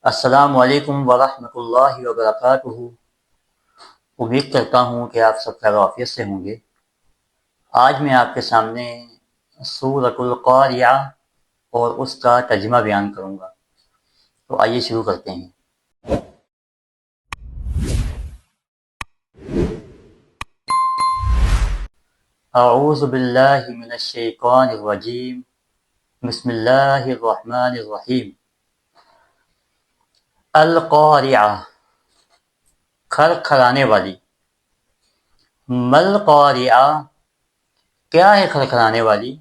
السلام علیکم ورحمۃ اللہ وبرکاتہ۔ امید کرتا ہوں کہ آپ سب خیر و عافیت سے ہوں گے۔ آج میں آپ کے سامنے سورۃ القاریعہ اور اس کا ترجمہ بیان کروں گا، تو آئیے شروع کرتے ہیں۔ اعوذ باللہ من الشیطان الرجیم، بسم اللہ الرحمن الرحیم۔ القاریعہ، کھرکھرانے والی۔ مل قاریعہ، کیا ہے کھرکھرانے والی؟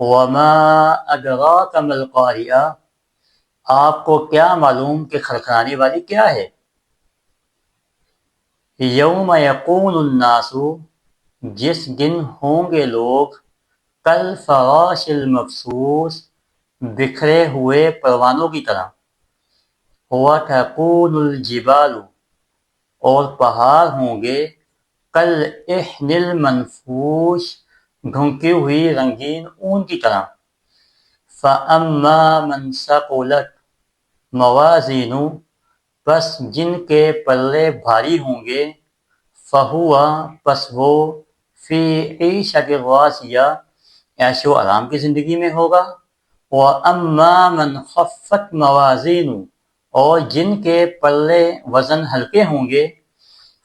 وما ادراک مل قاریعہ، آپ کو کیا معلوم کہ کھرکھرانے والی کیا ہے؟ یوم یکون الناس، جس دن ہوں گے لوگ، کالفراش المبثوث، بکھرے ہوئے پروانوں کی طرح، وتکون الجبال، اور پہاڑ ہوں گے، کالعہن المنفوش، ڈھونکی ہوئی رنگین اون کی طرح۔ فَأَمَّا مَنْ ثَقُلَتْ مَوَازِینُهُ، پس جن کے پلے بھاری ہوں گے، فَهُوَ، پس وہ، فِي عِیشَةٍ رَاضِیَةٍ، عیش و آرام کی زندگی میں ہوگا۔ وَأَمَّا مَنْ خَفَّتْ مَوَازِینُهُ، اور جن کے پلے وزن ہلکے ہوں گے،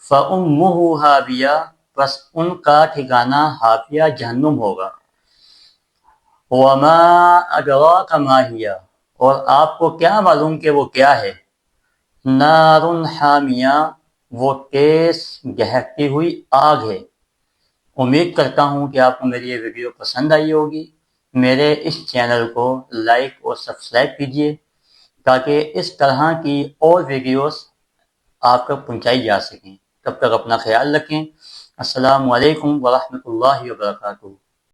فَأُمُّهُ ہاویہ، پس ان کا ٹھکانہ ہاویہ جہنم ہوگا۔ وَمَا أَدْرَاكَ مَا هِیَہ، اور آپ کو کیا معلوم کہ وہ کیا ہے؟ نَارٌ حامیہ، وہ تیز دہکتی ہوئی آگ ہے۔ امید کرتا ہوں کہ آپ کو میری یہ ویڈیو پسند آئی ہوگی۔ میرے اس چینل کو لائک اور سبسکرائب کیجیے تاکہ اس طرح کی اور ویڈیوز آپ تک پہنچائی جا سکیں۔ تب تک اپنا خیال رکھیں۔ السلام علیکم ورحمۃ اللہ وبرکاتہ۔